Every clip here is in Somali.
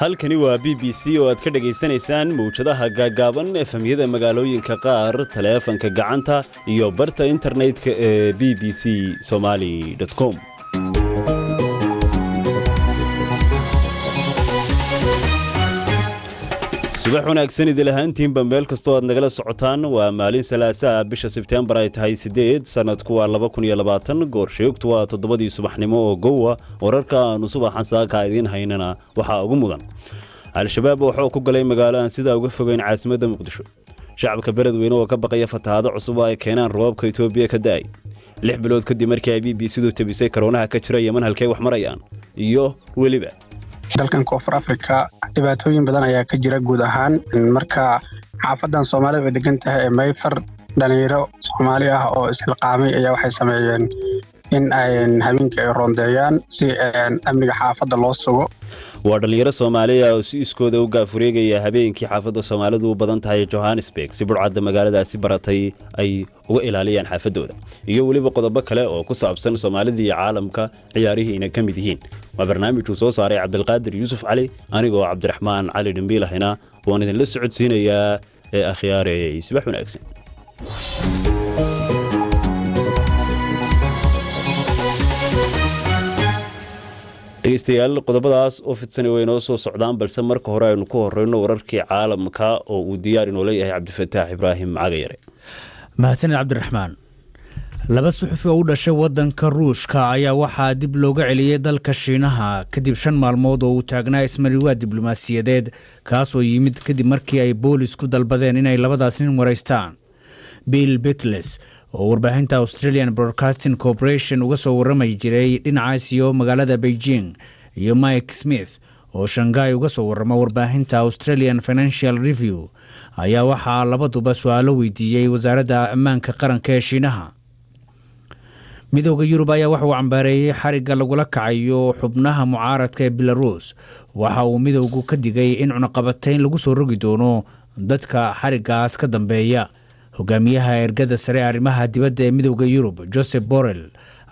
halkani waa BBC oo aad ka dhageysanaysaan mawjadaha gaagaaban efemyada magaalooyinka qaar taleefanka gacanta iyo barta internetka ee bbcsomali.com. subax wanaagsan idil ahaantiinba meel kastoo aad nagala socotaan waa maalin salaasaa bisha Sebtembar ay tahay 8 sanadku waa 2020 goorsheegtu waa 7 subaxnimo oo gowa wararka aanu subaxan saaka idin haynana waxa ugu mudan al-shabaab wuxuu ku galay magaalada sida uga fogeyn caasimadda Muqdisho shacabka beledweyne oo ka baqaya fatahaado cusub ay keenaan roobka Itoobiya ka daay 6 bilood kadib markii ay BBC-du tabisay corona ka jira Yemen halkay wax marayaan iyo weliba dalkan Koonfur Afrika dhibaatooyin badan ayaa ka jira guud ahaan marka xaafadan Soomaaliya ay degan tahay ee Mayfar dhalinyaro Soomaali ah oo isxilqaamay ayaa waxay sameeyeen in ay habeenkii ay rondeeyaan si amniga xaafadda loo sugo waa dhalinyaro Soomaaliya oo si iskooda u gaafureegaya habeenkii xaafadda Soomaalidu u badan tahay Johannesburg si burcadda magaaladaasi baratay ay uga ilaaliyaan xaafadooda iyo waliba qodobo kale oo ku saabsan Soomaalida iyo caalamka ciyaarihiina ka mid yihiin waa barnaamij uu soo saaray Cabdulqaadir Yuusuf Cali anigoo Cabdiraxmaan Cali Dhambiilahina waan idin la socodsiinayaa ee akhyaarey subax wanaagsan dhegeystayaal qodobadaas oo fidsan way noo soo socdaan balse marka hore aynu ku horeyno wararkii caalamka oo uu diyaar inoo leeyahay Cabdifataax Ibraahim Cagayare mahadsanid Cabdiraxmaan laba suxufi oo u dhashay wadanka Ruushka ayaa waxaa dib looga celiyay dalka Shiinaha kadib 5 maalmood oo uu taagnaa ismariwaa diblomaasiyadeed kaas oo yimid kadib markii ay boolisku dalbadeen inay labadaas nin wareystaan Bill Bitles oo warbaahinta Australian Broadcasting Corporation uga soo waramay jiray dhinacaas iyo magaalada Beijing iyo Mike Smith oo Shanghai uga soo warama warbaahinta Australian Financial Review ayaa waxaa labaduba su'aalo weydiiyay wasaaradda ammaanka qaranka ee Shiinaha midowga Yurub ayaa waxa uu cambaareeyay xariga lagula kacayo xubnaha mucaaradka ee Belarus waxa uu midowgu ka digay in cunaqabatayn lagu soo rogi doono dadka xarigaas ka dambeeya hogaamiyaha ergada sare arrimaha dibadda ee midowga Yurub Joseph Borrell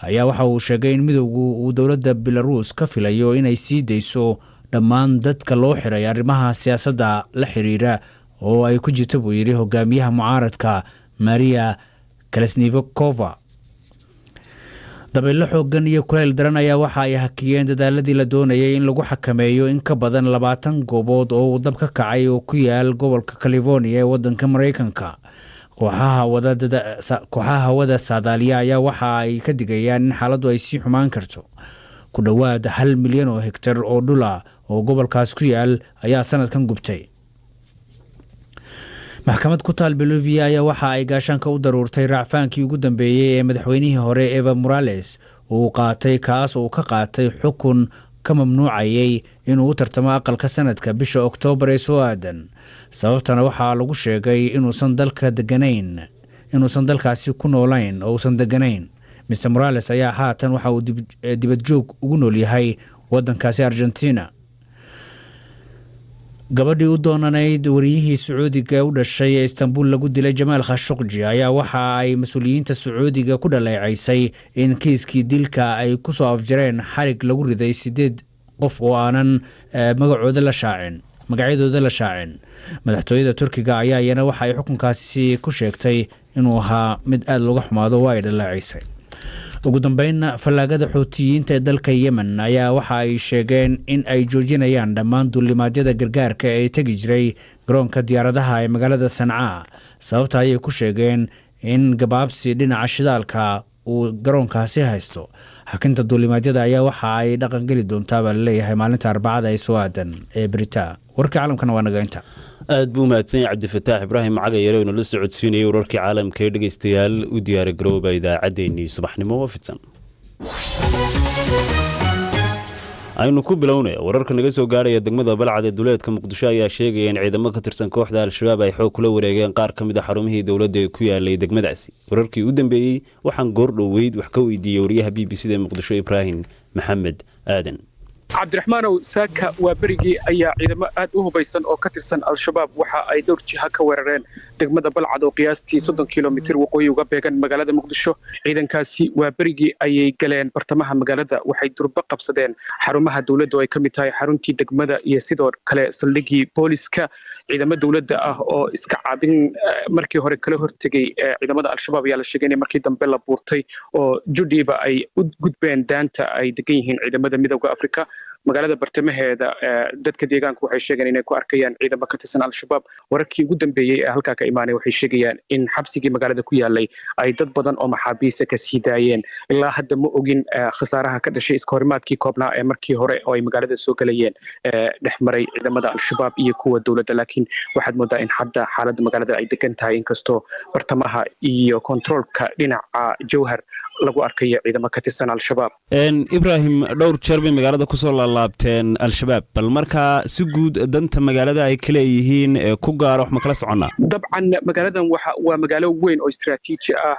ayaa waxa uu sheegay in midowgu uu dawladda Belarus ka filayo inay sii deyso dhammaan dadka loo xiray arrimaha siyaasadda la xiriira oo ay ku jirto buu yiri hogaamiyaha mucaaradka Maria Kolesnikova dabaylo xooggan iyo kuleyl daran ayaa waxa ay hakiyeen dadaaladii la doonayay in lagu xakameeyo in ka badan 20 goobood oo dab ka kacay oo ku yaal gobolka California ee wadanka Mareykanka kooxaha hawada saadaaliya ayaa waxa ay ka digayaan in xaaladdu ay sii xumaan karto ku dhawaad 1 milyan oo hektar oo dhul ah oo gobolkaas ku yaal ayaa sanadkan gubtay maxkamad ku taal Bolivia ayaa waxa ay gaashaanka u daruurtay raacfaankii ugu dambeeyay ee madaxweynihii hore Evo Morales uu qaatay kaas oo ka qaatay xukun ka mamnuucayay inuu u tartamo aqalka sanadka bisha Oktoobar ee soo aadan sababtana waxaa lagu sheegay inuusan dalkaasi ku noolayn oo uusan deganayn Mr Morales ayaa haatan waxa uu dibad joog ugu nool yahay wadankaasi Argentina gabadhii u doonanayd wariyihii Sacuudiga u dhashay ee Istanbul lagu dilay Jamal Khashoggi ayaa waxa ay mas'uuliyiinta Sacuudiga ku dhaleecaysay in kiiskii dilka ay ku soo afjareen xarig lagu riday 8 qof oo aanan magacyadooda la shaacin madaxtooyada Turkiga ayaa iyana waxa ay xukunkaasi ku sheegtay inuu ahaa mid aad looga xumaado oo ay dhaleecaysay ugu dambeynna falaagada Xuutiyiinta ee dalka Yemen ayaa waxa ay sheegeen in ay joojinayaan dhammaan duulimaadyada gargaarka ee tagi jiray garoonka diyaaradaha ee magaalada Sanaa sababta ay ku sheegeen in gabaabsi dhinaca shidaalka uu garoonkaasi haysto xakinta duulimaadyada ayaa waxa ay dhaqan gali doontaa baa leeyahay maalinta Arbacada ee soo aadan ee Britain warka caalamkana waa naga inta aad buu mahadsan Cabdifataax Ibraahim Cagayare oo la socodsiinayay wararkii caalamka ee dhageystayaal u diyaar garooba idaacadeennii subaxnimo fidsan aynu ku bilownay wararka naga soo gaaraya degmada Balcad ee duleedka Muqdisho ayaa sheegay in ciidamo ka tirsan kooxda al-shabaab ay xoog kula wareegeen qaar ka mid ah xarumihii dawladda ee ku yaalay degmadaasi wararkii u dambeeyay waxaan goor dhoweyd wax ka weydiiyay wariyaha BBC-da Muqdisho Ibraahim Maxamed Aadan cabdiraxmaanow saaka waa berigii ayaa ciidamo aad u hubaysan oo ka tirsan al-shabaab waxa ay dhowr jiha ka weerareen degmada balcad oo qiyaastii 30 kilomitir waqooyi uga beegan magaalada muqdisho ciidankaasi waa berigii ayay galeen bartamaha magaalada waxay durba qabsadeen xarumaha dowladda oo ay ka mid tahay xaruntii degmada iyo sidoo kale saldhigii booliska ciidamo dowladda ah oo iska caabin markii hore kala hortegay ciidamada al-shabaab ayaa la sheegay in markii dambe la buurtay oo judhiiba ay u gudbeen daanta ay degan yihiin ciidamada midowga afrika magaalada bartamaheeda dadka deegaanka waxay sheegeen inay ku arkayaan ciidamo ka tirsan al-shabaab wararkii ugu dambeeyey ee halkaa ka imaanay waxay sheegayaan in xabsigii magaalada ku yaalay ay dad badan oo maxaabiisa ka sii daayeen ilaa hadda ma ogin khasaaraha ka dhashay iska horimaadkii koobnaa ee markii hore oo ay magaalada soo galayeen dhex maray ciidamada al-shabaab iyo kuwa dowladda laakiin waxaad moodaa in hadda xaaladda magaalada ay degan tahay inkastoo bartamaha iyo kontaroolka dhinaca jawhar lagu arkayo ciidamo ka tirsan al-shabaab ibrahim dhowr jeer bay magaalada kusoo laabteen al-shabaab bal markaa si guud danta magaalada ay ka leeyihiin ku gaaro wax ma kala soconnaa dabcan magaaladan waa magaalo weyn oo istiraatiiji ah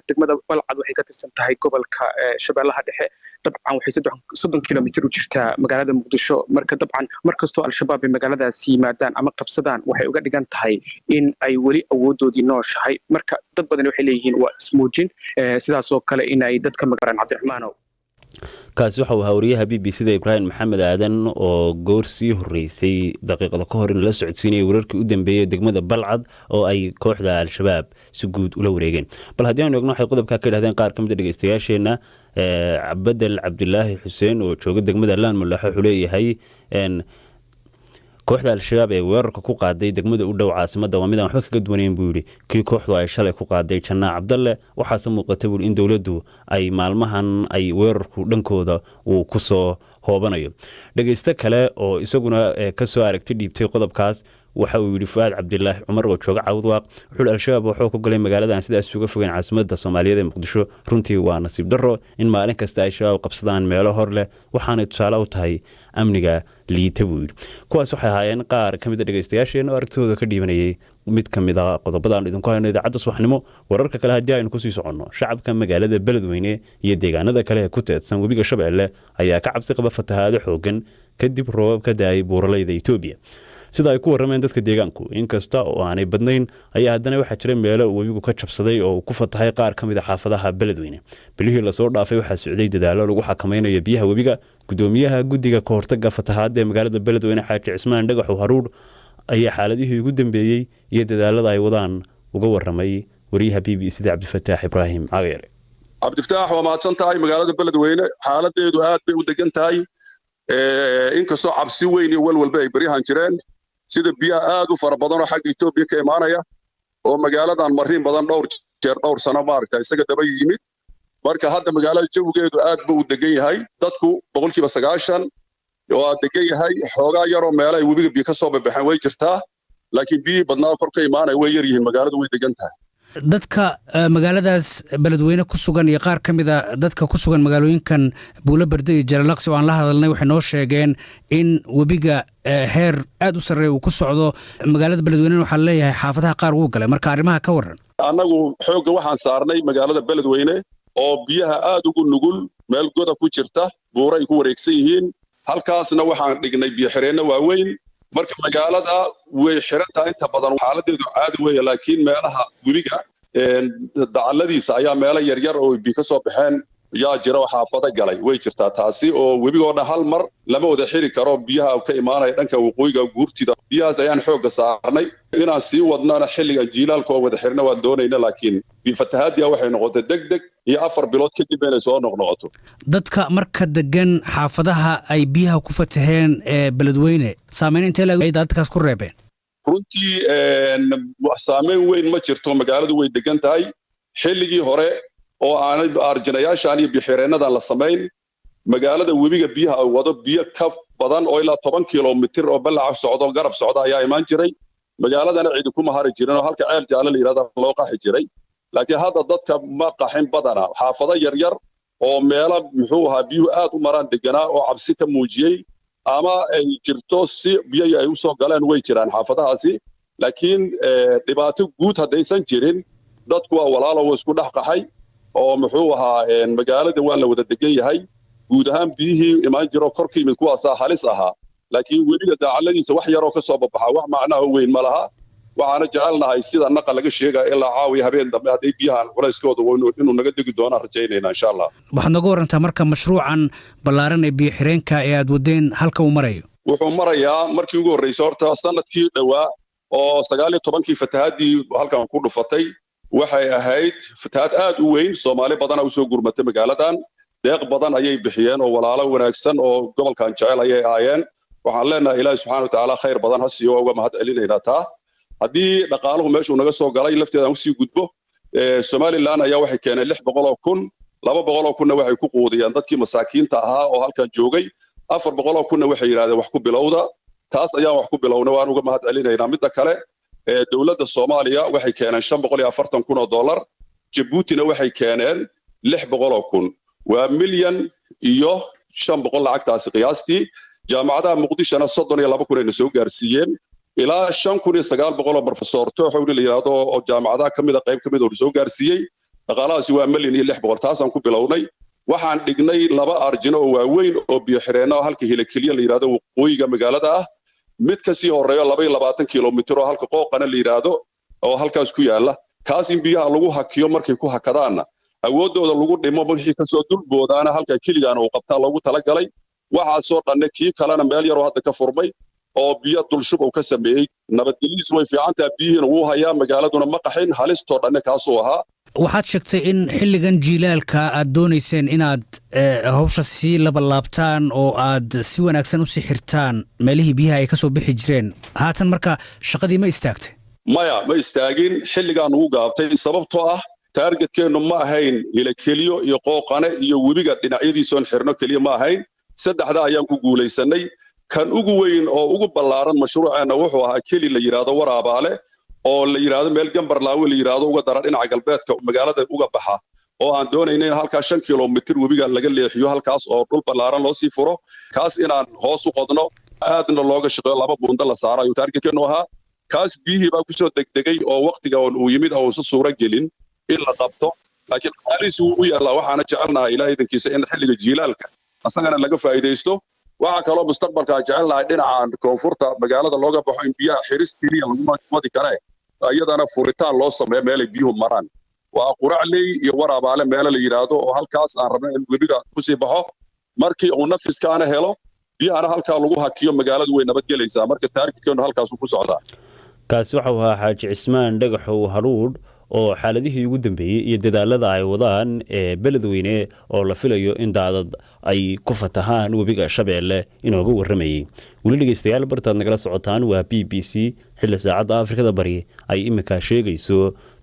degmada balcad waxay ka tirsan tahay gobolka shabeellaha dhexe dabcan waxay 30 kilomitir u jirtaa magaalada muqdisho marka dabcan markastoo al-shabaab ay magaaladaasi yimaadaan ama qabsadaan waxay uga dhigan tahay in ay weli awoodoodii nooshahay marka dad badan waxay leeyihiin waa ismuujin sidaasoo kale in ay dadka magaran cabdiraxmaanow kaasi waxa uu ahaa wariyaha BBC-da Ibrahim Maxamed Aadan oo goor sii horeysay daqiiqada ka hor in la socodsiinayay wararkii u dambeeyay degmada Balcad oo ay kooxda al-shabaab si guud ula wareegeen bal haddii aan eegno waxay qodobka ka yiraahdeen qaar ka mid ah dhageystayaasheena Abdel Abdullaahi Xuseen oo jooga degmada Laan Mulax wuxuu leeyahay kooxda al-shabaab ee weerarka ku qaaday degmada u dhow caasimadda waa midaan waxba kaga duwanayn buu yidhi kii kooxdu ay shalay ku qaaday Janaa Cabdalle waxaase muuqata buu in dowladdu ay maalmahan ay weerarku dhankooda uu ku soo hoobanayo dhageysta kale oo isaguna ka soo aragti dhiibtay qodobkaas waxa uu yidhi Fuaad Cabdillaahi Cumar oo jooga Cawdwaaq wuxuu al-shabaab wuxuu ku galay magaalada aan sidaas uga fogeyn caasimadda Soomaaliyeed ee Muqdisho runtii waa nasiib darro in maalin kasta ay shabaab qabsadaan meelo hor leh waxaana tusaale u tahay amniga liita buu yidhi kuwaas waxay ahaayeen qaar ka mid ah dhageystayaasheena oo aragtidooda ka dhiibanayay mid ka mid ah qodobada aan idinku hayno idaacadda subaxnimo wararka kale haddii aynu kusii soconno shacabka magaalada beledweyne iyo deegaanada kale ee ku teedsan webiga Shabeelle ayaa ka cabsi qaba fatahaado xooggan kadib roobab ka daayay buuraleyda Itoobiya sida ay ku warameen dadka deegaanku inkasta oo aanay badnayn ayaa haddana waxaa jira meelo webigu ka jabsaday oo ku fatahay qaar ka mid ah xaafadaha beledweyne bilihii la soo dhaafay waxaa socday dadaalo lagu xakameynayo biyaha webiga gudoomiyaha guddiga ka hortagga fatahaadda ee magaalada beledweyne Xaaji Cismaan Dhagax Haruur ayaa xaaladihii ugu dambeeyay iyo dadaalada ay wadaan uga waramay wariyaha BBC-da Cabdifataax Ibraahim Cageere Cabdifataax waa mahadsan tahay magaalada beledweyne xaaladeedu aad bay u degan tahay inkastoo cabsi weyn iyo walwalba ay barihan jireen sida biyaha aad u fara badan oo xagga Itoobiya ka imaanaya oo magaaladan marin badan dhowr sano maaragtay isaga daba yimid marka hadda magaalada jawigeedu aad buu u degan yahay dadku 90% waa degan yahay xoogaa yar oo meelo ay webiga biyo ka soo baxaan way jirtaa laakiin biyo badnaa kor ka imaanay way yar yihiin magaaladu way degan tahay dadka magaaladaas beledweyne ku sugan iyo qaar ka mid ah dadka ku sugan magaalooyinkan Buulo Barde iyo Jalalaqsi oo aan la hadalnay waxay noo sheegeen in webiga heer aad u sarreeya uu ku socdo magaalada beledweyne waxa leeyahay xaafadaha qaar uu galay marka arrimaha ka waran anagu xoogga waxaan saarnay magaalada beledweyne oo biyaha aad ugu nugul meel goda ku jirta buuray ku wareegsan yihiin halkaasna waxaan dhignay biyo xireenna waaweyn marka magaalada way xirantaa inta badan xaaladeedu caadi weeye laakiin meelaha webiga dacalladiisa ayaa meelo yaryar oo biyo ka soo baxeen yaa jira oo xaafada galay way jirtaa taasi oo webigoo dhan hal mar lama wada xiri karo biyaha ka imaanaya dhanka waqooyiga guurtida biyahaas ayaan xoogga saarnay inaan sii wadnana xilliga jiilaalka oo wada xirna waan doonayna laakiin fatahaadiya waxay noqotay degdeg iyo 4 bilood kadib inay soo noqnoqoto dadka marka degan xaafadaha ay biyaha ku fataheen ee beledweyne saameyn intee ay dadkaas ku reebeen runtii saameyn weyn ma jirto magaaladu way degan tahay xilligii hore oo aanay arjinayaashan iyo bixireenadan la sameyn magaalada webiga biyaha wado biyo ka badan oo ilaa 10 kilomitir oo balac socdo garab socda ayaa imaan jiray magaaladana cid kuma hari jirin oo halka ceel jaale la yiraahdo loo qaxi jiray laakiin hadda dadka ma qaxin badana xaafado yar yar oo meelo muxuu ahaa biyo aad u maraan deganaa oo cabsi ka muujiyay ama ay jirto si biyo ay u soo galeen way jiraan xaafadahaasi laakiin dhibaato guud hadaysan jirin dadku waa walaalo isku dhaxqaxay oo muxuu ahaa magaalada waa la wada degan yahay guud ahaan biyihii imaan jiro korka yimid kuwaasaa halis ahaa laakiin weliga daacaladiisa wax yaroo ka soo babaxa wax macnaha weyn ma laha waxaana jecelnahay sida naqa laga sheegaya ilaa caawiya habeen dambe hadday biyahan culayskooda inuu naga degi doonaan rajaynaynaa insha allah waxaad nooga warantaa marka mashruucan ballaaran ee biyo xireenka ee aad wadeen halka uu marayo wuxuu marayaa markii ugu horreysay horta sanadkii dhowaa oo 19 fatahaadii halkan ku dhufatay waxay ahayd fatahaad aad u weyn Soomaali badan oo soo gurmatay magaaladan deeq badan ayay bixiyeen oo walaalo wanaagsan oo gobolkan jecel ayay aayeen waxaan leenahay Ilaahay subxaanahu wa ta'aala khayr badan ha siiyo uga mahad celinaynaa taa haddii dhaqaaluhu meeshu naga soo galay lafteedaan usii gudbo Somaliland ayaa waxay keeneen 600,000 200,000 waxay ku quudiyeen dadkii masaakiinta ahaa oo halkan joogay 400,000 waxay yiraahdeen wax ku bilowda taas ayaan wax ku bilownay waan uga mahad celinaynaa midda kale dawladda Soomaaliya waxay keeneen $540,000 Djibouti-na waxay keeneen 600,000 waa milyan iyo 500 lacagtaasi qiyaastii jaamacadaha Muqdishona 32,000 ay soo gaarsiiyeen ilaa 5,900 professor tooxow la yiraahdo oo jaamacadaha kamid ah qayb kamid oo soo gaarsiiyay dhaqaalahaasi waa milyan iyo 600 taasaan ku bilownay waxaan dhignay laba arjino oo waaweyn oo biyo xireenno halka hilakeliya la yiraahdo waqooyiga magaalada ah mid ka sii horeeyo 22 kiiloomitir oo halka qooqana la yiraahdo oo halkaas ku yaala kaas in biyaha lagu hakiyo markay ku hakadaana awoodooda lagu dhimo wixii ka soo dulboodaana halka kiligaan oo qabta lagu talagalay waxa soo dhanne kii kalena meel yar oo hadda ka furmay oo biyo dulshub uu ka sameeyay nabadgelyadu way fiicantaa biyihina uu hayaa magaaladuna ma qaxin halistoo dhanne kaas oo ahaa waxaad sheegtay in xilligan jiilaalka aad doonayseen inaad hawsha sii labalaabtaan oo aad si wanaagsan u sii xirtaan meelihii biyaha ay ka soo bixi jireen haatan marka shaqadii ma istaagtay maya ma istaagin xilligaan ugu gaabtay sababtoo ah taargetkeennu ma ahayn hilakeliyo iyo qooqane iyo webiga dhinacyadiisoon xirno keliya ma ahayn saddexda ayaan ku guulaysanay kan ugu weyn oo ugu ballaaran mashruuceena wuxuu ahaa keli la yiraahdo waraabaale oo la yiraahdo meel gambarlaawe la yiraahdo uga dara dhinaca galbeedka magaalada uga baxa oo aan doonaynay in halka 5 kiiloomitir webiga laga leexiyo halkaas oo dhul ballaaran loo sii furo kaas inaan hoos u qodno aadna looga shaqeeyo laba buunda la saarayo taargetkeennu ahaa kaas biyihii baa ku soo degdegay oo waqtiga uu yimid oo soo suura gelin in la qabto laakiin qaalisu u yaala waxaana jecelnahay ilaahay idankiisa in xilliga jiilaalka asagana laga faa'iideysto waxa kale oo mustaqbalka jecelnahay dhinaca koonfurta magaalada looga baxo in biyaha xiris kaliya lagu wadi karo ayadana furitaan loo sameeyo meel ay biyuhu maraan waa quracley iyo waraabaale meel la yiraahdo oo halkaas aan rabnay in webiga ku sii baxo markii uu nafiskaana helo biyahana halka lagu hakiyo magaaladu way nabad gelaysaa marka taarikkeenu halkaas ku socdaa kaasi waxa uu ahaa Xaaji Cismaan Dhagaxow Haruud oo xaaladihii ugu dambeeyay iyo dadaalada ay wadaan ee beledweyne oo la filayo in daadad ay ku fatahaan webiga Shabeelle inooga waramayay wali dhageystayaal bartaad nagala socotaan waa BBC xilli saacada Afrikada Bari ay imika sheegayso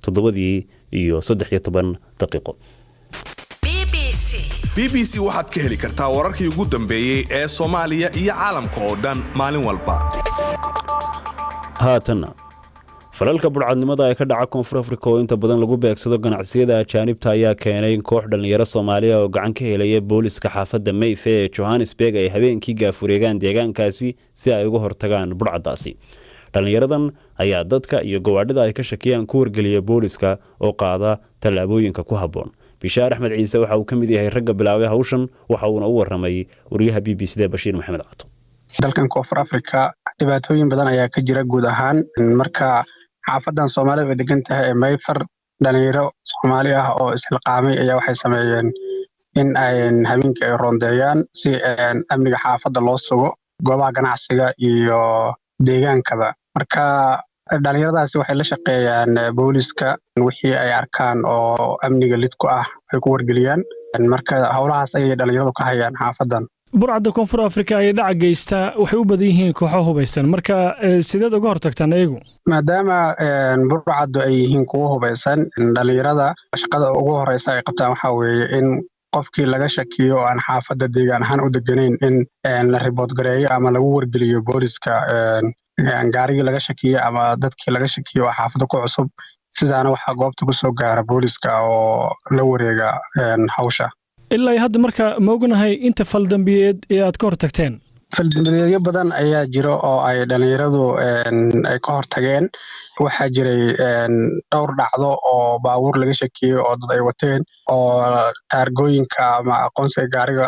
7:13 daqiiqo BBC waxaad ka heli kartaa wararkii ugu dambeeyay ee Soomaaliya iyo caalamka oo dhan maalin walba haatana falalka burcadnimada ee ka dhaca Koonfur Afrika oo inta badan lagu beegsado ganacsiyada ajaanibta ayaa keenay koox dhalinyaro Soomaaliya oo gacan ka helaya booliska xaafadda Mayfair ee Johannesburg ay habeenkii gaafureegaan deegaankaasi si ay uga hortagaan burcadaasi dhalinyaradan ayaa dadka iyo gawaadhida ay ka shakiyaan ku wargeliya booliska oo qaada tallaabooyinka ku habboon Bishaar Axmed Ciise waxa uu ka mid yahay ragga bilaabay hawshan waxa uu u waramay wariyaha BBC Bashiir Maxamed Caato dalkan Koonfur Afrika dhibaatooyin badan ayaa ka jira guud ahaan marka xaafadan Soomaaliya ay degan tahay Mayfair dhalinyaro Soomaali ah oo isxilqaamay ayaa waxay sameeyeen in ay habeenkii ay rondeeyaan si amniga xaafadda loo sugo goobaha ganacsiga iyo deegaankaba marka dhalinyaradaasi waxay la shaqeeyaan booliska wixii ay arkaan oo amniga lid ku ah ay ku wargeliyaan marka hawlahaas ay dhalinyaradu ka hayaan xaafadan burcadda Koonfur Afrika ay dhac geysta waxay u badan yihiin kooxo hubeysan marka sideed uga hortagtaan ayagu maadaama burcaddu ay yihiin kuwa hubeysan dhalinyarada shaqada ugu horeysa ay qabtaan waxa weeye in qofkii laga shakiyo aan xaafadda deegaan ahaan u deganayn in la report gareeyo ama lagu wargeliyo booliska gaarigii laga shakiyo ama dadkii laga shakiyo oo xaafadda ku cusub sidaana waxaa goobta ku soo gaara booliska oo la wareega hawsha ilaa hadda marka ma ognahay inta fal dambiyeed ee aad ka hortagteen faldambiyeedyo badan ayaa jiro oo ay dhalinyaradu ay ka hortageen. waxaa jiray dhowr dhacdo oo baabuur laga shakiyey oo dad ay wateen oo taargooyinka ama aqoonsiga gaariga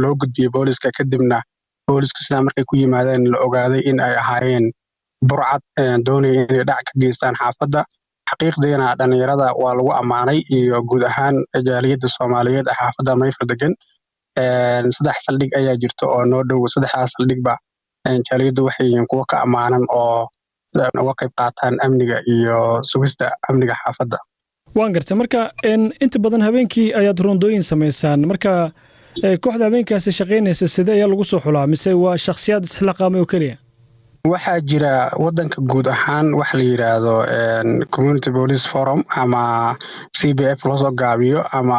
loo gudbiyey booliska, kadibna boolisku sidaa markay ku yimaadeen la ogaaday in ay ahaayeen burcad doonaya inay dhac ka geystaan xaafadda. xaqiiqdiina dhalinyarada waa lagu ammaanay iyo guud ahaan jaaliyadda Soomaaliyeed ee xaafadda Mayfar degan. 3 saldhig ayaa jirta oo noo dhow. 3 saldhigba jaaliyaddu waxay yihiin kuwo ka ammaanan oo uga qayb qaataan amniga iyo sugista amniga xaafadda. waan gartay marka inta badan habeenkii ayaad rondooyin samaysaan, marka kooxda habeenkaasi shaqaynaysa sidee ayaa lagu soo xulaa mise waa shakhsiyaad isxilqaamay oo keliya? waxaa jira wadanka guud ahaan wax la yiraahdo Community Police Forum ama CPF loo soo gaabiyo, ama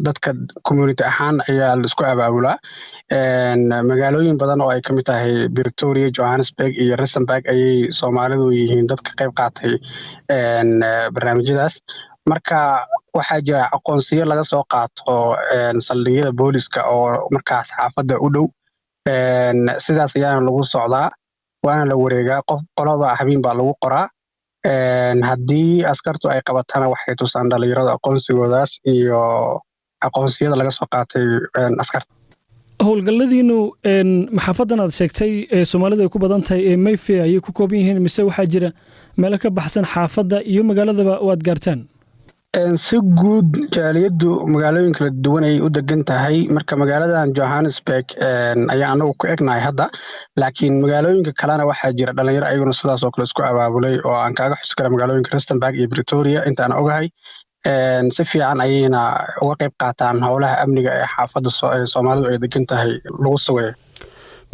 dadka community ahaan ayaa la isku abaabulaa. magaalooyin badan oo ay ka mid tahay Pretoria, Johannesburg iyo Rustenburg ayay Soomaalidu yihiin dadka qayb qaatay barnaamijyadaas. marka waxaa jira aqoonsiyo laga soo qaato saldhigyada booliska oo markaas xaafadda u dhow. sidaas ayaana lagu socdaa, waana la wareegaa. qof qolaba habeen baa lagu qoraa. haddii askartu ay qabatana waxay tusaan dhalinyarada aqoonsigoodaas iyo aqoonsiyada laga soo qaatay askarta. howlgalladiinu maxaafadan aad sheegtay ee Soomaalida ay ku badan tahay ee Mayfair ayay ku kooban yihiin mise waxaa jira meelo ka baxsan xaafadda iyo magaaladaba waad gaartaan? si guud jaaliyaddu magaalooyin kala duwan ay u degan tahay. marka magaaladan Johannesburg ayaa anagu ku egnahay hadda, laakiin magaalooyinka kalena waxaa jira dhalinyaro ayaguna sidaas oo kale isku abaabulay oo aan kaaga xusi kara magaalooyinka Rustenburg iyo Pretoria intaan ogahay. si fiican ayayna uga qayb qaataan howlaha amniga ee xaafadda Soomaalidu ay degan tahay lagu sugayo.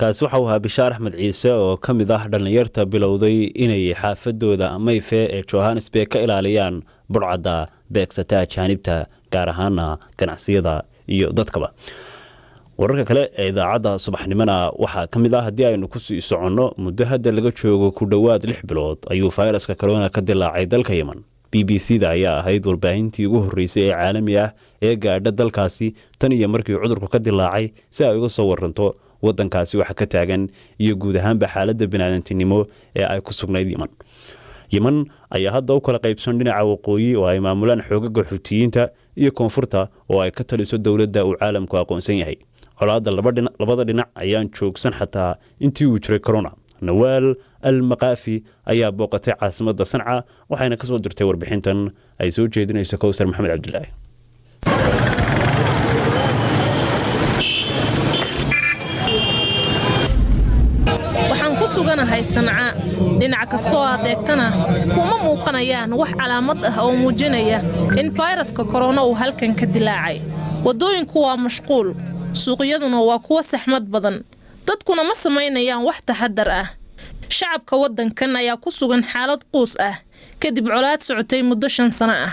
kaasi waxa uu ahaa Bishaar Axmed Ciise oo ka mid ah dhalinyarta bilowday inay xaafadooda Mayfair ee Johannesburg ka ilaaliyaan burcadda beegsata ajaanibta, gaar ahaana ganacsiyada iyo dadkaba. wararka kale ee idaacadda subaxnimona waxaa ka mid ah haddii aynu ku sii soconno, muddo hadda laga joogo ku dhowaad 6 bilood ayuu fayraska corona ka dilaacay dalka Yemen. BBC-da ayaa ahayd warbaahintii ugu horreysay ee caalami ah ee gaadha dalkaasi tan iyo markii cudurku ka dilaacay, si ay uga soo waranto wadankaasi waxa ka taagan iyo guud ahaanba xaaladda bini'aadantinimo ee ay ku sugnayd Yemen. Yemen ayaa hadda u kala qaybsan dhinaca waqooyi oo ay maamulaan xoogagga Xuutiyiinta iyo koonfurta oo ay ka taliso dowladda uu caalamku aqoonsan yahay. colaadda labada dhinac ayaan joogsan xataa intii uu jiray corona. Nawaal al-Maqaafi ayaa booqatay caasimadda Sanca, waxayna ka soo dirtay warbixintan ay soo jeedinayso Kowsar Maxamed Cabdullaahi. waxaan ku suganahay Sanca. dhinac kastoo aad eegtana kuma muuqanayaan wax calaamad ah oo muujinaya in fayraska corona uu halkan ka dilaacay. wadooyinku waa mashquul, suuqyaduna waa kuwa saxmad badan, dadkuna ma samaynayaan wax taxadar ah. shacabka wadankan ayaa ku sugan xaalad quus ah kadib colaad socotay muddo 5 sano ah.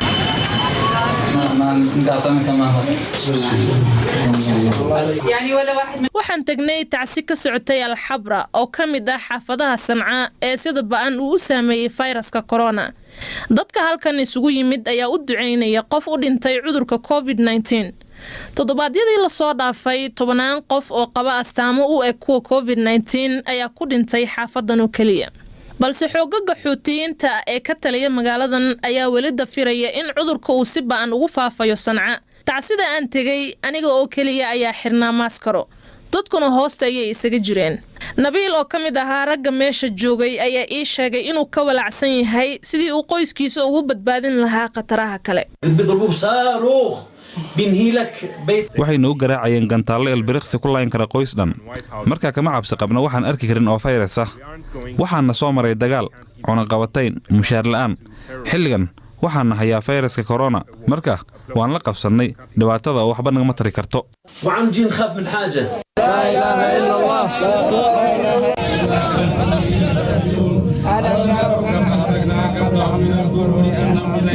waxaan tagnay tacsi ka socotay Al-Xabra oo ka mid ah xaafadaha Sanca ee sida ba'an uu u saameeyay fayraska corona. dadka halkan isugu yimid ayaa u duceynaya qof u dhintay cudurka COVID-19. toddobaadyadii la soo dhaafay 10 qof oo qaba astaamo u eg kuwa COVID-19 ayaa ku dhintay xaafadan oo kaliya. balse xoogagga Xuutiyiinta ee ka taliya magaaladan ayaa weli dafiraya in cudurka uu si ba'an ugu faafayo Sanca. tacsida aan tegay aniga oo kaliya ayaa xirnaa maaskaro, dadkuna hoosta ayay isaga jireen. Nabiil oo ka mid ahaa ragga meesha joogay ayaa ii sheegay inuu ka walacsan yahay sidii uu qoyskiisa ugu badbaadin lahaa khataraha kale. waxay noo garaacayeen gantaallo elbiriqsi ku layn kara qoys dhan. markaa kama cabsi qabno waxaan arki karin oo fayras ah. waxaana soo maray dagaal, cunaqabatayn, mushaar la'aan. xilligan waxaana hayaa fayraska corona, marka waan la qabsannay dhibaatada oo waxba nagama tari karto.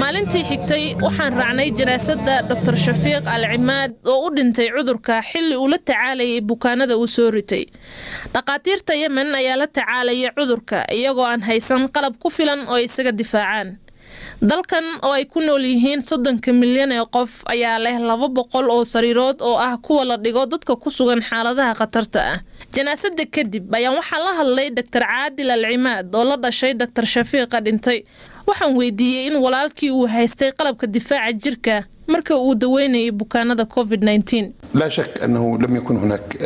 maalintii xigtay waxaan raacnay janaasadda Dr. Shafiiq Al-Cimaad oo u dhintay cudurka xilli uu la tacaalayay bukaanada uu soo ritay. dhaqaatiirta Yemen ayaa la tacaalayay cudurka iyagoo aan haysan qalab ku filan oo isaga difaacaan. dalkan oo ay ku nool yihiin 30 milyan ee qof ayaa leh 200 oo sariirood oo ah kuwa la dhigo dadka ku sugan xaaladaha khatarta ah. janaasada kadib ayaan waxaa la hadlay Dr. Caadil Alcimaad oo la dhashay Dr. Shafiiqa dhintay waxaan weydiiyey in walaalkii uu haystay qalabka difaaca jirka marka uu daweynayay bukaanada COVID-19. لا شك أنه لم يكن هناك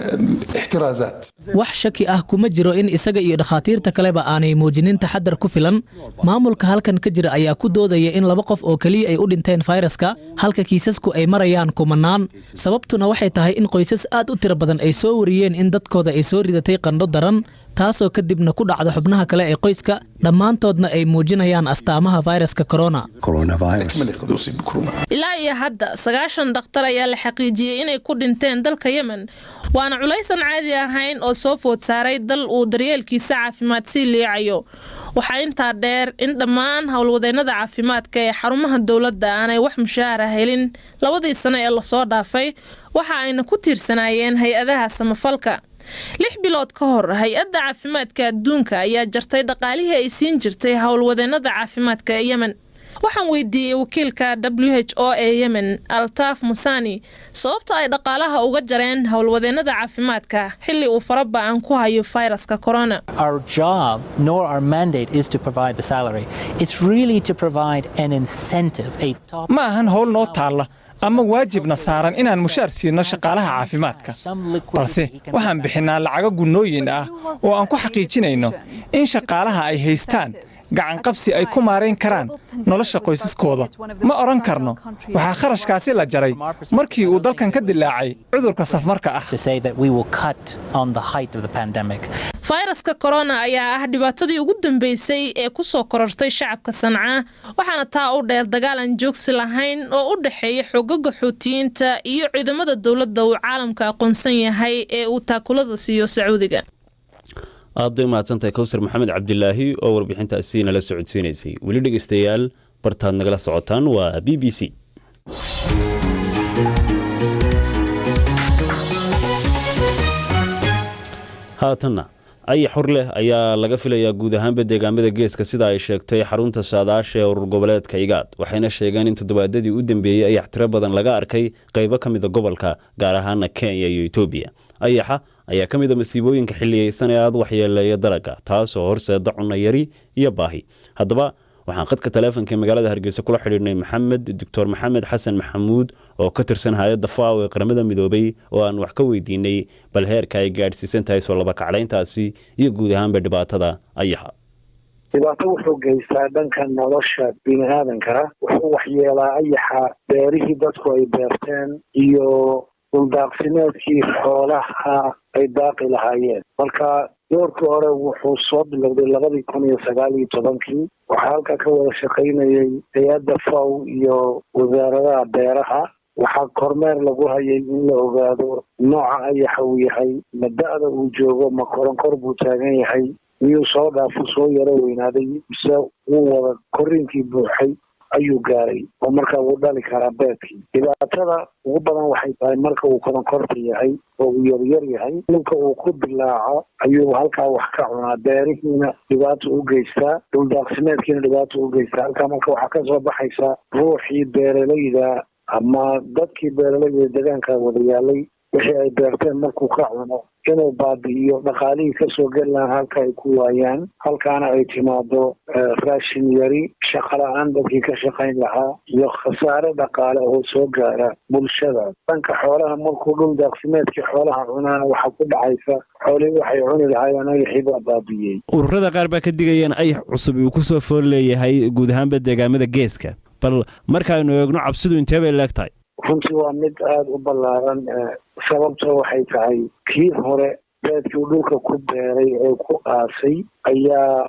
احترازات. wax shaki ah kuma jiro in isaga iyo dhakhaatiirta kaleba aanay muujinin taxadar ku filan. Maamulka halkan ka jira ayaa ku doodaya in 2 qof oo kaliya ay u dhinteen fayraska halka kiisasku ay marayaan kumanaan. Sababtuna waxay tahay in qoysas aad u tiro badan ay soo wariyeen in dadkooda ay soo ridatay qandho daran taasoo kadibna ku dhacdo xubnaha kale ee qoyska dhammaantoodna ay muujinayaan astaamaha fayraska corona. ilaa iyo hadda 90 dhakhtar ayaa la xaqiijiyay inay ku dhinteen dalka Yemen waana culaysan caadi ahayn oo soo food saaray dal uu daryeelkiisa caafimaad si leeyayo waxaa intaa dheer in dhammaan howlwadeennada caafimaadka ee xarumaha dawladda aanay wax mushaar ah helin 2 sano ee la soo dhaafay waxa ayna ku tiirsanaayeen hay'adaha samafalka 6 bilood ka hor hay'adda caafimaadka adduunka ayaa jartay dhaqaalihii ay siin jirtay howlwadeennada caafimaadka ee Yemen waxaan weydiiyey wakiilka WHO ee Yemen Altaf Musani sababta ay dhaqaalaha uga jareen howlwadeennada caafimaadka xilli uu faraba'an ku hayo fayraska corona. Our job nor our mandate is to provide the salary. It's really to provide an incentive, a top. Ma ahan howl noo taala ama waajibna saaran inaan mushaar siino shaqaalaha caafimaadka balse waxaan bixinaa lacago gunnooyin ah oo aan ku xaqiijinayno in shaqaalaha ay haystaan gacan qabsi ay ku maareyn karaan nolosha qoysaskooda ma oran karno waxa kharashkaasi la jaray markii uu dalkan ka dilaacay cudurka safmarka ah fayraska corona ayaa ah dhibaatadii ugu dambeysay ee ku soo korortay shacabka Sanca waxaana taa u dheer dagaal aan joogsi lahayn oo u dhaxeeya xoogagga Xuutiyiinta iyo ciidamada dawladda uu caalamka aqoonsan yahay ee uu taakulada siiyo Sacuudiga. aad mahadsantahay Kawsar Maxamed Cabdilaahi oo warbixintaasi nala socodsiinaysay weli dhageystayaal bartaad nagala socotaan waa BBC. haatanna ay xor leh ayaa laga filayaa guud ahaanba deegaamada geeska sida ay sheegtay xarunta saadaasha ee urur goboleedka IGAD waxayna sheegeen in toddobaadadii u dambeeyay ay tiro badan laga arkay qaybo ka mid ah gobolka gaar ahaan Kenya iyo Ethiopia ayaxa ayaa ka mid ah masiibooyinka xilliyeysan ee aad waxyeeleeya dalagga taasoo horseeda cunno yari iyo baahi haddaba waxaan qadka taleefanka magaalada Hargeysa kula xiriirnay Dr. Maxamed Xasan Maxamuud oo ka tirsan hay'adda FAO ee qaramada midoobay oo aan wax ka weydiinay bal heerka ay gaarsiisan tahay soo laba kaclayntaasi iyo guud ahaanba dhibaatada ayaxa. dhibaato wuxuu geystaa dhanka nolosha bini'aadanka wuxuu waxyeelaa ayaxa beerihii dadku ay beerteen iyo dhuldaaqsimeedkii xoolaha ay daaqi lahaayeen marka doorkii hore wuxuu soo bilowday 2019 waxaa halka ka wada shaqaynayay hay'adda FAO iyo wasaaradaha beeraha waxaa kormeer lagu hayay in la ogaado nooca ayaxa uu yahay mada'da uu joogo ma koronkor buu taagan yahay miyuu soo dhaafo soo yaro weynaaday mise uu wada korinkii buuxay ayuu gaaray oo markaa uu dhali karaa beedkii dhibaatada ugu badan waxay tahay marka uu koronkorta yahay oo uu yaryar yahay ninka uu ku dilaaco ayuu halkaa wax ka cunaa beerihiina dhibaato u geystaa dhuldaaqsimeedkiina dhibaato u geystaa halkaa marka waxaa ka soo baxaysa ruuxii beeralayda ama dadkii beeralayda deegaanka wada yaalay wixii ay beerteen markuu ka cuno inuu baabi'iyo dhaqaalihii kasoo geli lahaa halka ay ku waayaan halkaana ay timaado raashin yari shaqo la-aan dadkii ka shaqayn lahaa iyo khasaare dhaqaale oo soo gaara bulshada dhanka xoolaha markuu dhul daaqsimeedkii xoolaha cunaana waxaa ku dhacaysa xoolihii waxay cuni lahaayeen ayaxii baa baabi'iyey ururada qaar baa ka digayeen ayax cusub uu ku soo fool leeyahay guud ahaanba deegaamada geeska bal markaaynu eegno cabsidu intee bay leegtahay runtii waa mid aada u ballaaran sababta waxay tahay kii hore beedkii dhulka ku beeray ee ku aasay ayaa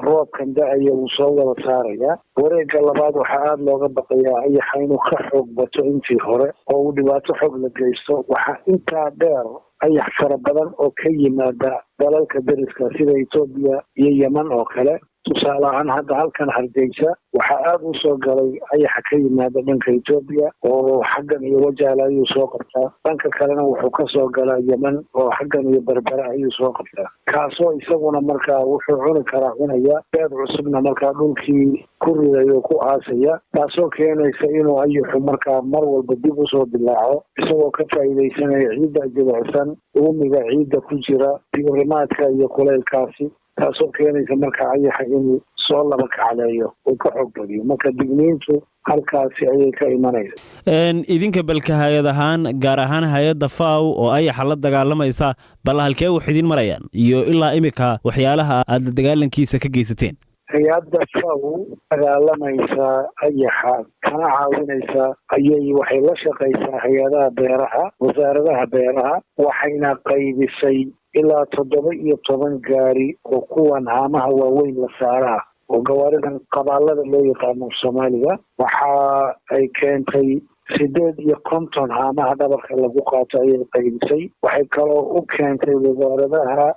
roobkan da-aya uu soo wada saaraya wareegga labaad waxaa aada looga baqayaa ayaxa inuu ka xoog bato intii hore oo uu dhibaato xoog la geysto waxaa intaa dheer ayax fara badan oo ka yimaada dalalka deriska sida Ethiopia iyo Yemen oo kale tusaale ahaan hadda halkan Hargeysa waxaa aad u soo galay ayaxa ka yimaada dhanka Ethiopia oo xaggan iyo Wajaale ayuu soo qabtaa dhanka kalena wuxuu ka soo galaa Yemen oo xaggan iyo Berbera ayuu soo qabtaa kaasoo isaguna markaa wuxuu cuni karaa cunaya beed cusubna markaa dhulkii ku ridayo ku aasaya taasoo keenaysa inuu ayaxu markaa mar walba dib u soo dilaaco isagoo ka faa'iidaysanaya ciidda jilicsan uumiga ciidda ku jira diirimaadka iyo kuleylkaasi taasoo keenaysa markaa ayaxa inuu soo laba kacleeyo uu ka xoog badiyo marka digniintu halkaasi ayay ka imanaysa idinka balka hay-ad ahaan gaar ahaan hay-adda FAO oo ayaxa la dagaalamaysa bal halkee wax idin marayaan iyo ilaa imika waxyaalaha aad dagaalankiisa ka geysateen hay-adda FAO dagaalamaysa ayaxa kana caawinaysa waxay la shaqaysaa hay-adaha beeraha wasaaradaha beeraha waxayna qaybisay ilaa 17 gaari oo kuwan haamaha waaweyn la saaraa oo gawaaridan qabaalada loo yaqaano Soomaaliga waxa ay keentay 58 haamaha dhabarka lagu qaato ayay qaybisay waxay kaloo u keentay wasaaradaha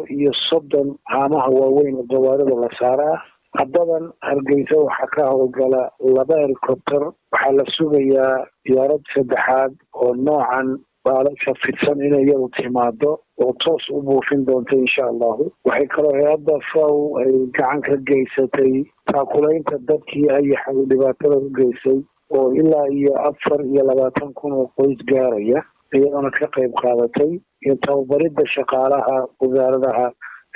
34 haamaha waaweyn oo gawaarida la saaraa haddadan Hargeysa waxaa ka howlgala 2 helicopter waxaa la sugayaa diyaarad saddexaad oo noocan baalasha fidsan inay iyadu timaado oo toos u buufin doonto insha Allah waxay kaloo hay-adda FAO ay gacan ka geysatay taakulaynta dadkii ayaxa dhibaatada u geysay oo ilaa iyo 24,000 oo qoys gaaraya iyadana ka qayb qaadatay iyo tababaridda shaqaalaha wasaaradaha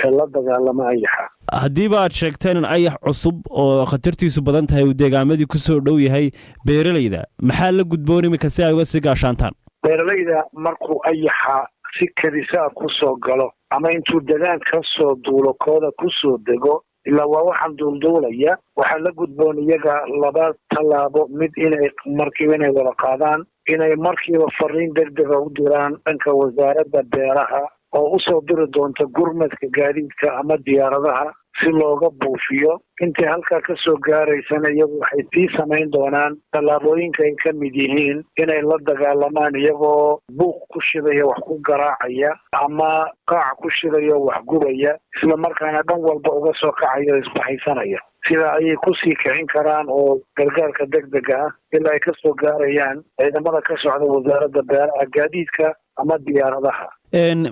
ee la dagaalama ayaxa haddiiba aad sheegteen in ayax cusub oo khatartiisu badan tahay uu deegaamadii ku soo dhow yahay beeralayda maxaa la gudboon imika si ay uga sii gaashaantaan beeralayda markuu ayaxa si kadisa ku soo galo ama intuu deegaan ka soo duulo kooda ku soo dego ilaa waa waxaan duulduulaya waxaa la gudboon iyaga 2 tallaabo mid inay markiiba wada qaadaan inay markiiba fariin degdega u diraan dhanka wasaaradda beeraha oo u soo diri doonta gurmadka gaadiidka ama diyaaradaha si looga buufiyo intii halkaa ka soo gaaraysana iyagu waxay sii samayn doonaan tallaabooyinka ay ka mid yihiin inay la dagaalamaan iyagoo buuq ku shidaya wax ku garaacaya ama qaac ku shidaya wax gubaya isla markaana dhan walba uga soo kacaya isbahaysanaya sida ayay ku sii kicin karaan oo gargaarka degdega ah ilaa ay ka soo gaarayaan ciidamada ka socda wasaaradda beeraha gaadiidka ama diyaaradaha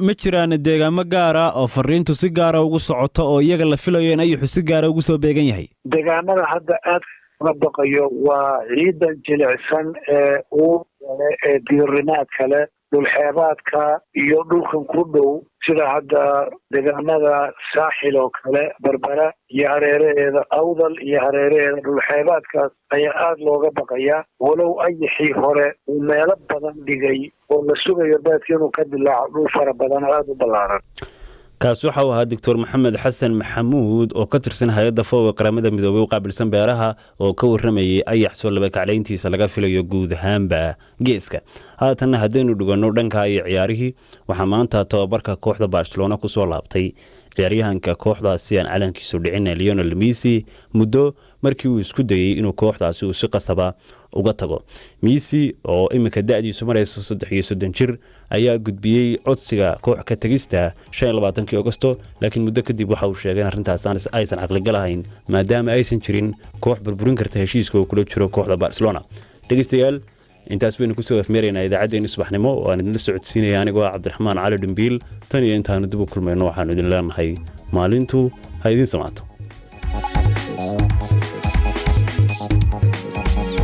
ma jiraan deegaamo gaara oo fariintu si gaara ugu socoto oo iyaga la filayo in ayaxu si gaara ugu soo beegan yahay deegaamada hadda aad uga baqayo waa ciidan jilicsan ee ee diirimaad kale dhulxeebaadka iyo dhulkan ku dhow sida hadda deegaamada saaxil oo kale Berbera iyo hareeraheeda Awdal iyo hareeraheeda dhulxeebaadkaas ayaa aad looga baqayaa walow ayaxii hore uu meelo badan dhigay oo la sugayo baadkii inuu ka dilaaco dhul fara badan aad u ballaaran kaas waxa uu ahaa Dr. Maxamed Xasan Maxamuud oo ka tirsan hay'adda FAO ee qaramada midoobay u qaabilsan beeraha oo ka warramayay ayax soo laba kacleyntiisa laga filayo guud ahaanba geeska haatan haddaynu dhigano dhanka ay ciyaarihii waxa maanta tababarka kooxda Barcelona ku soo laabtay ciyaaryahanka kooxdaasi aan calankiisu dhicin Lionel Messi muddo markii uu isku dayay inuu kooxdaasi uu si qasaba uga tago Messi oo imika da'diisu marayso 33 jir ayaa gudbiyay codsiga koox ka tagista 25 Agosto laakiin muddo kadib waxa uu sheegay in arrintaas aysan caqli galahayn maadaama aysan jirin koox burburin karta heshiiska uu kula jiro kooxda Barcelona dhageystayaal intaas baynu ku soo afmeeraynaa idaacadeena subaxnimo oo aan idin la socodsiinaya anigoo Cabdiraxmaan Cali Dhimbiil tan iyo intaanu dib u kulmayno waxaan idin leenahay maalintu ha idin samaato